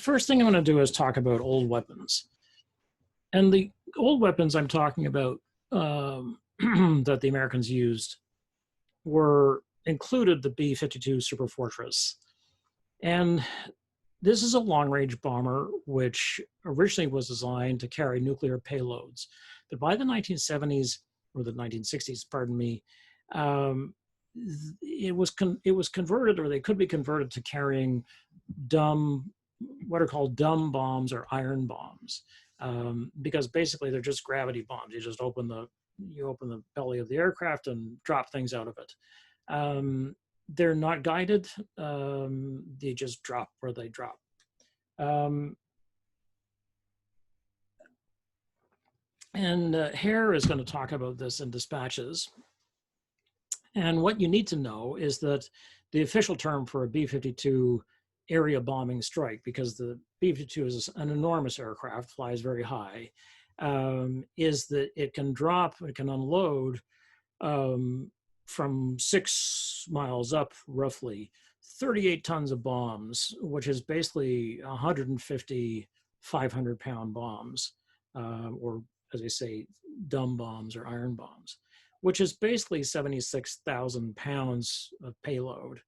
First thing I'm going to do is talk about old weapons. And the old weapons I'm talking about that the Americans used were included the B-52 Superfortress. And this is a long-range bomber which originally was designed to carry nuclear payloads. But by the 1970s, or the 1960s, pardon me, it was converted, or they could be converted to carrying what are called dumb bombs or iron bombs, because basically they're just gravity bombs. You just open the belly of the aircraft and drop things out of it. They're not guided. They just drop where they drop. Hare is going to talk about this in dispatches. And what you need to know is that the official term for a B-52 area bombing strike, because the B-52 is an enormous aircraft, flies very high, is that it can unload from 6 miles up, roughly, 38 tons of bombs, which is basically 150 500-pound bombs, or as I say, dumb bombs or iron bombs, which is basically 76,000 pounds of payload.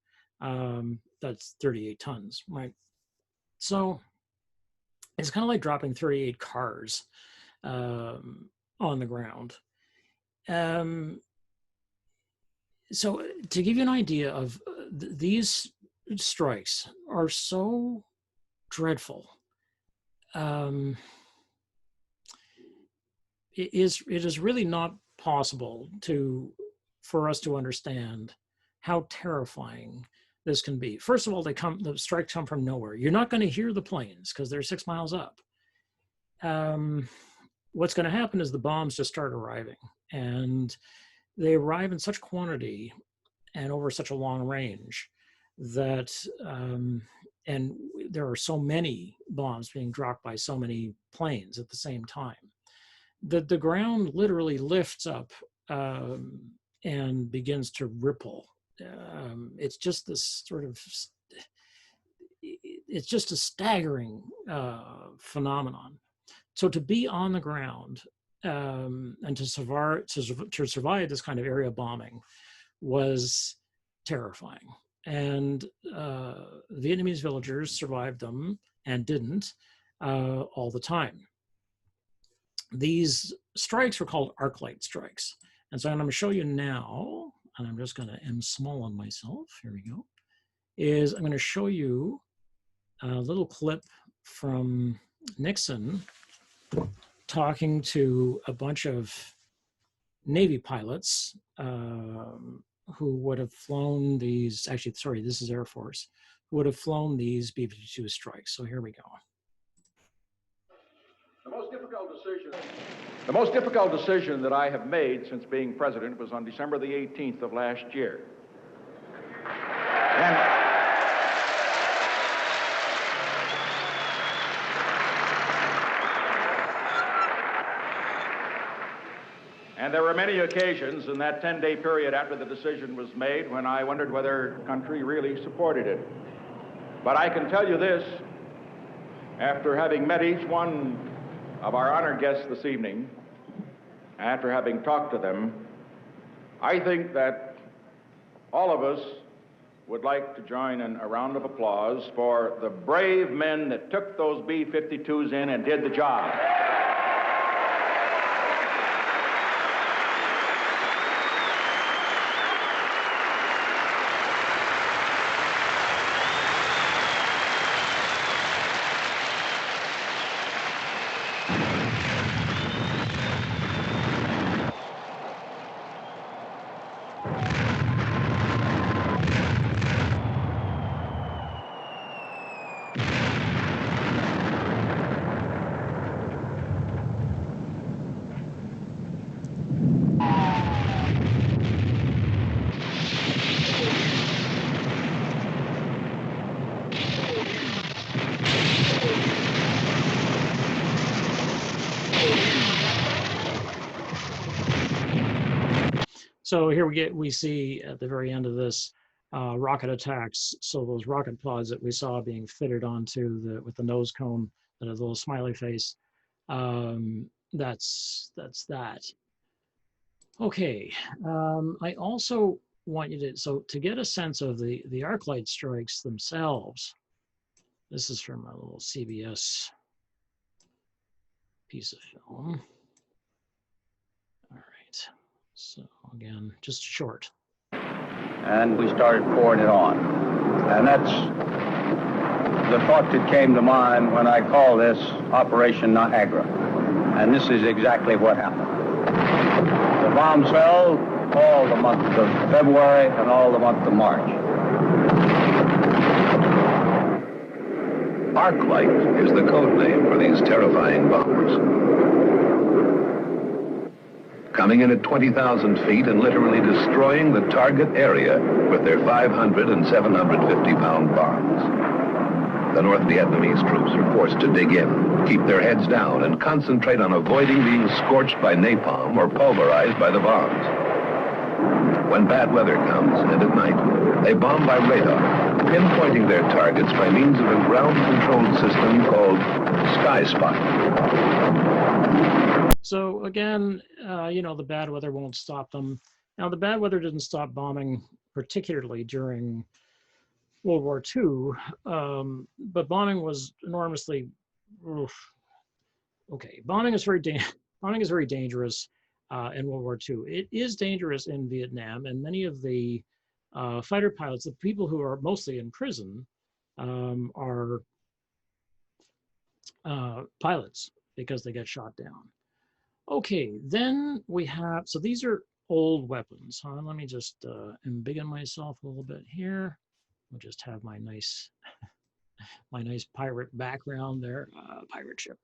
That's 38 tons, right? So it's kind of like dropping 38 cars on the ground. So to give you an idea of these strikes are so dreadful, it is really not possible for us to understand how terrifying this can be. First of all, the strikes come from nowhere. You're not going to hear the planes because they're 6 miles up. What's going to happen is the bombs just start arriving, and they arrive in such quantity and over such a long range that, and there are so many bombs being dropped by so many planes at the same time, that the ground literally lifts up and begins to ripple. It's just this sort of, it's just a staggering phenomenon. So to be on the ground and to survive this kind of area bombing was terrifying. And Vietnamese villagers survived them and didn't all the time. These strikes were called arc light strikes. And so I'm going to show you now, and I'm just going to M small on myself, here we go, is I'm going to show you a little clip from Nixon talking to a bunch of Navy pilots who would have flown these, actually, sorry, this is Air Force, who would have flown these B-52 strikes. So here we go. The most difficult decision that I have made since being president was on December the 18th of last year. And there were many occasions in that 10-day period after the decision was made when I wondered whether the country really supported it. But I can tell you this, after having met each one of our honored guests this evening, after having talked to them, I think that all of us would like to join in a round of applause for the brave men that took those B-52s in and did the job. So here we see at the very end of this rocket attacks. So those rocket pods that we saw being fitted onto with the nose cone that has a little smiley face, that's that. Okay, I also want you to get a sense of the arc light strikes themselves. This is from a little CBS piece of film. All right, so again, just short. And we started pouring it on. And that's the thought that came to mind when I call this Operation Niagara. And this is exactly what happened. The bombs fell all the month of February and all the month of March. Arclight is the code name for these terrifying bombers. Coming in at 20,000 feet and literally destroying the target area with their 500 and 750-pound bombs. The North Vietnamese troops are forced to dig in, keep their heads down, and concentrate on avoiding being scorched by napalm or pulverized by the bombs. When bad weather comes, and at night, they bomb by radar, pinpointing their targets by means of a ground-controlled system called Sky Spot. So again, the bad weather won't stop them. Now, the bad weather didn't stop bombing, particularly during World War II, but bombing was enormously. Okay, bombing is very dangerous in World War II. It is dangerous in Vietnam, and many of the fighter pilots, the people who are mostly in prison, are pilots because they get shot down. Okay, then we have, so these are old weapons. Let me just embiggen myself a little bit here. I'll just have my nice pirate background there, pirate ship.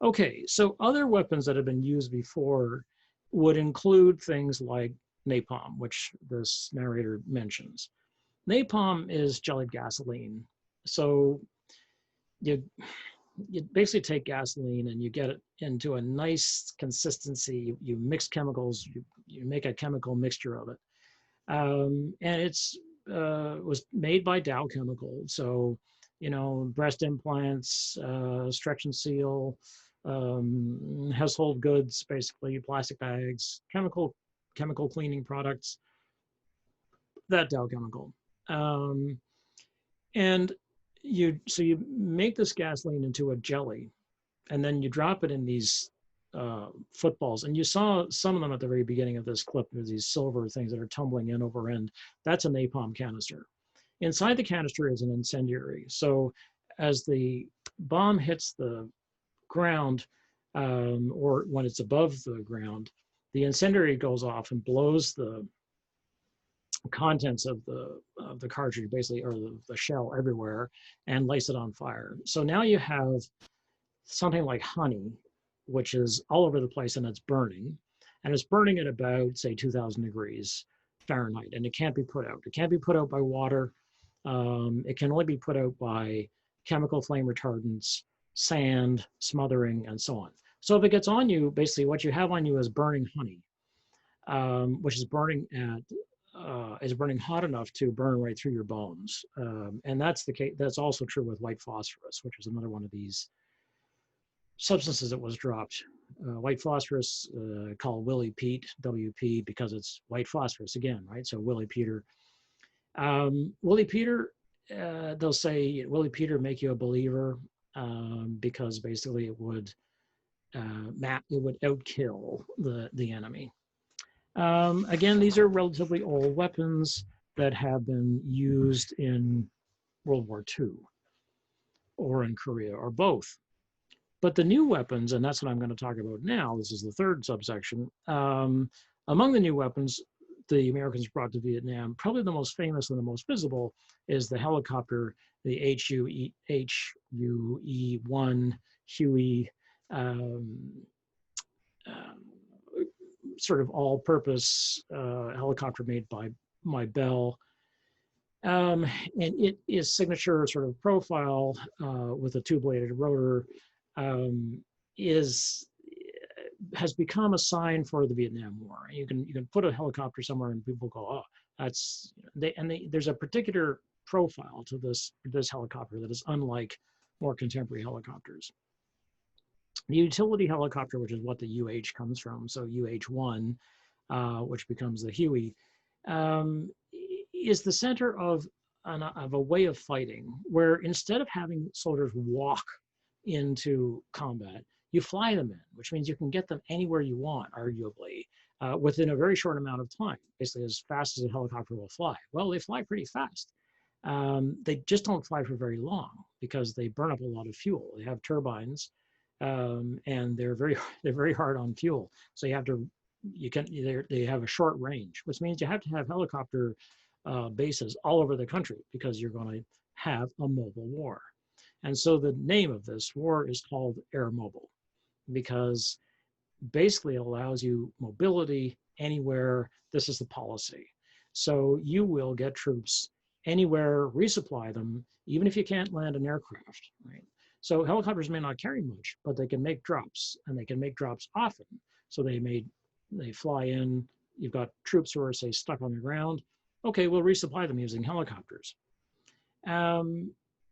Okay, so other weapons that have been used before would include things like napalm, which this narrator mentions. Napalm is jellied gasoline. So you basically take gasoline and you get it into a nice consistency. You mix chemicals, you make a chemical mixture of it. And it's was made by Dow Chemical. So, breast implants, stretch and seal, household goods, basically plastic bags, chemical cleaning products, that Dow Chemical. And you make this gasoline into a jelly, and then you drop it in these footballs. And you saw some of them at the very beginning of this clip. There's these silver things that are tumbling in over end. That's a napalm canister. Inside the canister is an incendiary. So as the bomb hits the ground, or when it's above the ground, the incendiary goes off and blows the contents of the cartridge, basically, or the shell everywhere, and lights it on fire. So now you have something like honey, which is all over the place, and it's burning. And it's burning at about, say, 2,000 degrees Fahrenheit, and it can't be put out. It can't be put out by water. It can only be put out by chemical flame retardants, sand, smothering, and so on. So if it gets on you, basically what you have on you is burning honey, which is burning hot enough to burn right through your bones. And that's the case. That's also true with white phosphorus, which is another one of these substances that was dropped. White phosphorus, called Willie Pete, WP, because it's white phosphorus again, right? So Willie Peter. Willie Peter, they'll say Willie Peter make you a believer, because basically it would outkill the enemy. Again, these are relatively old weapons that have been used in World War II or in Korea or both. But the new weapons, and that's what I'm going to talk about now, this is the third subsection. Among the new weapons the Americans brought to Vietnam, probably the most famous and the most visible is the helicopter, the HU-1 Huey, sort of all-purpose helicopter made by Bell. And it is signature sort of profile with a two-bladed rotor has become a sign for the Vietnam War. You can put a helicopter somewhere and people go, oh, There's a particular profile to this helicopter that is unlike more contemporary helicopters. The utility helicopter, which is what the UH comes from, so UH-1, which becomes the Huey, is the center of a way of fighting where instead of having soldiers walk into combat, you fly them in, which means you can get them anywhere you want, arguably, within a very short amount of time, basically as fast as a helicopter will fly. Well, they fly pretty fast. They just don't fly for very long because they burn up a lot of fuel. They have turbines, and they're very hard on fuel. So they have a short range, which means you have to have helicopter bases all over the country because you're going to have a mobile war. And so the name of this war is called Air Mobile, because basically it allows you mobility anywhere. This is the policy. So you will get troops anywhere, resupply them, even if you can't land an aircraft, right? So helicopters may not carry much, but they can make drops, and they can make drops often. So they fly in, you've got troops who are, say, stuck on the ground. Okay, we'll resupply them using helicopters.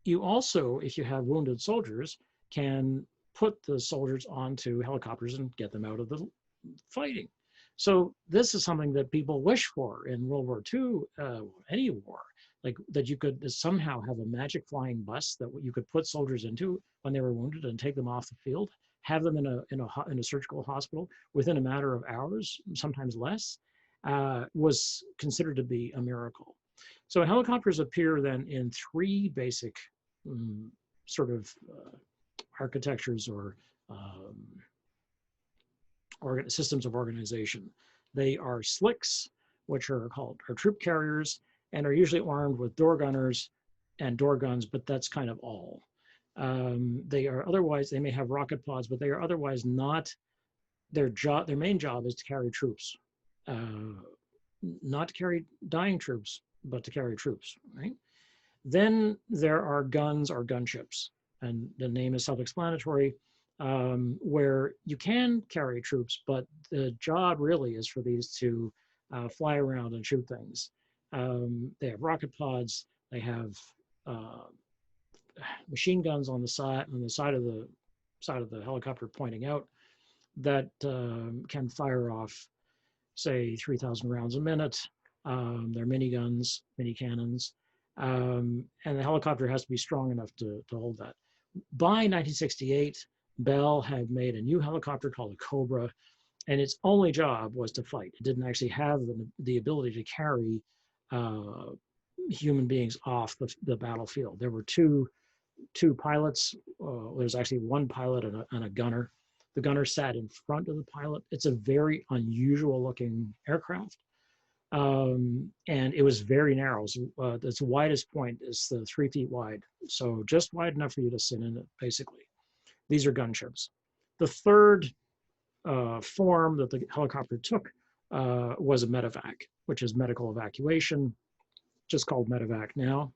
You also, if you have wounded soldiers, can put the soldiers onto helicopters and get them out of the fighting. So this is something that people wish for in World War II, any war, like that you could somehow have a magic flying bus that you could put soldiers into when they were wounded and take them off the field, have them in a surgical hospital within a matter of hours, sometimes less, was considered to be a miracle. So helicopters appear then in three basic sort of architectures or systems of organization. They are slicks, which are troop carriers, and are usually armed with door gunners and door guns, but that's kind of all. They may have rocket pods, but they are otherwise not, their main job is to carry troops. Not to carry dying troops, but to carry troops, right? Then there are guns or gunships, and the name is self-explanatory, where you can carry troops, but the job really is for these to fly around and shoot things. They have rocket pods. They have machine guns on the side of the helicopter pointing out that can fire off, say, 3,000 rounds a minute. They're mini guns, mini cannons, and the helicopter has to be strong enough to hold that. By 1968, Bell had made a new helicopter called a Cobra, and its only job was to fight. It didn't actually have the ability to carry human beings off the battlefield. There were two pilots. There's actually one pilot and a gunner. The gunner sat in front of the pilot. It's a very unusual looking aircraft. And it was very narrow. So, its widest point is 3 feet wide. So just wide enough for you to sit in it, basically. These are gunships. The third form that the helicopter took was a medevac, which is medical evacuation, just called medevac now.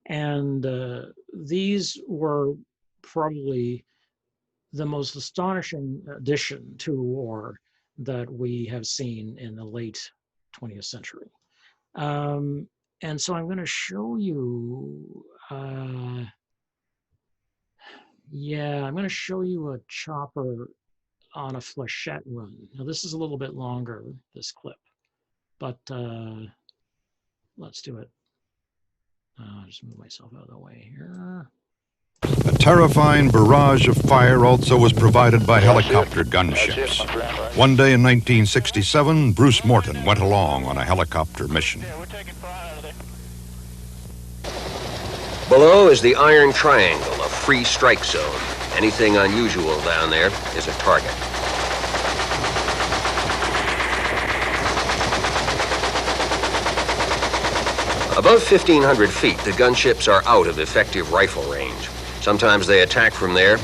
And these were probably the most astonishing addition to war that we have seen in the late 20th century. And so I'm going to show you, I'm going to show you a chopper on a flechette run. Now this is a little bit longer, this clip, but let's do it. I'll just move myself out of the way here. A terrifying barrage of fire also was provided by helicopter gunships. One day in 1967, Bruce Morton went along on a helicopter mission. Below is the Iron Triangle, a free strike zone. Anything unusual down there is a target. Above 1,500 feet, the gunships are out of effective rifle range. Sometimes they attack from there.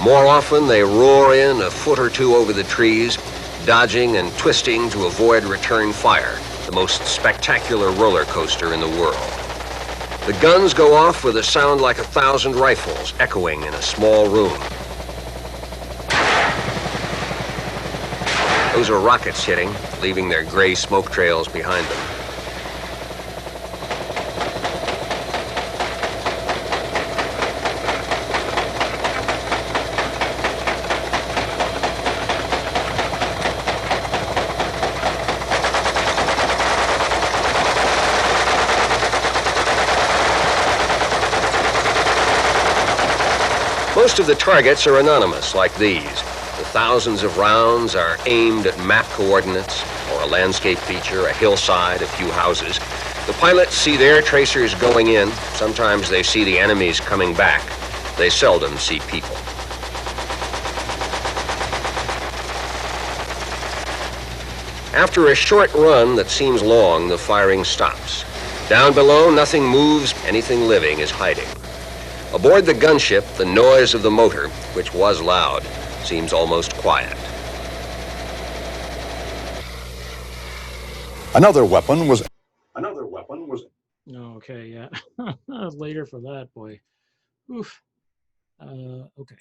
More often, they roar in a foot or two over the trees, dodging and twisting to avoid return fire, the most spectacular roller coaster in the world. The guns go off with a sound like 1,000 rifles echoing in a small room. planes or rockets hitting, leaving their gray smoke trails behind them. Most of the targets are anonymous, like these. The thousands of rounds are aimed at map coordinates or a landscape feature, a hillside, a few houses. The pilots see their tracers going in. Sometimes they see the enemies coming back. They seldom see people. After a short run that seems long, the firing stops. Down below, nothing moves. Anything living is hiding. Aboard the gunship, the noise of the motor, which was loud, seems almost quiet. Another weapon was Okay, yeah. Later for that, boy. Oof. Okay.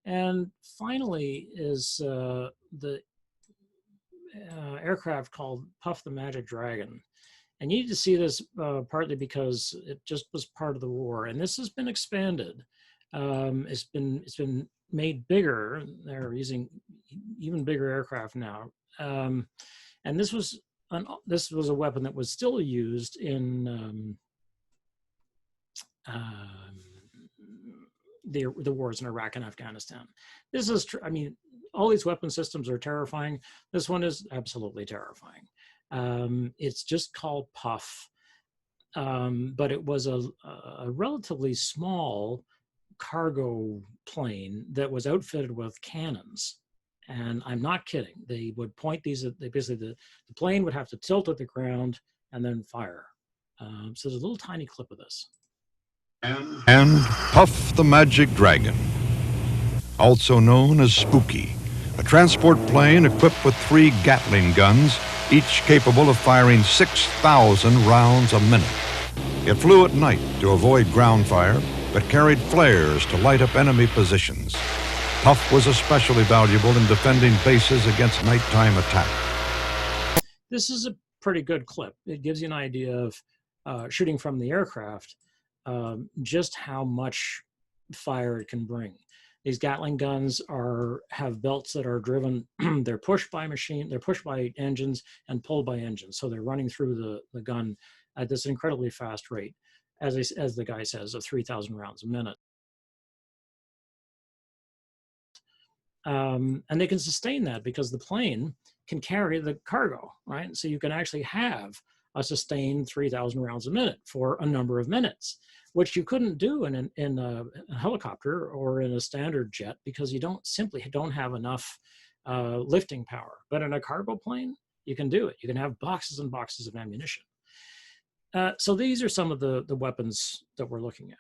And finally is the aircraft called Puff the Magic Dragon. And you need to see this partly because it just was part of the war, and this has been expanded. It's been made bigger. They're using even bigger aircraft now, and this was a weapon that was still used in the wars in Iraq and Afghanistan. This is, I mean, all these weapon systems are terrifying. This one is absolutely terrifying. It's just called Puff, but it was a relatively small cargo plane that was outfitted with cannons. And I'm not kidding. They would point these at, the plane would have to tilt at the ground and then fire. So there's a little tiny clip of this. and Puff the Magic Dragon, also known as Spooky, a transport plane equipped with 3 Gatling guns, each capable of firing 6,000 rounds a minute. It flew at night to avoid ground fire, but carried flares to light up enemy positions. Puff was especially valuable in defending bases against nighttime attack. This is a pretty good clip. It gives you an idea of shooting from the aircraft, just how much fire it can bring. These Gatling guns have belts that are driven. They're pushed by engines and pulled by engines. So they're running through the gun at this incredibly fast rate, as the guy says, of 3,000 rounds a minute. And they can sustain that because the plane can carry the cargo, right? So you can actually have a sustained 3,000 rounds a minute for a number of minutes, which you couldn't do in a helicopter or in a standard jet because you simply don't have enough lifting power. But in a cargo plane, you can do it. You can have boxes and boxes of ammunition. So these are some of the weapons that we're looking at.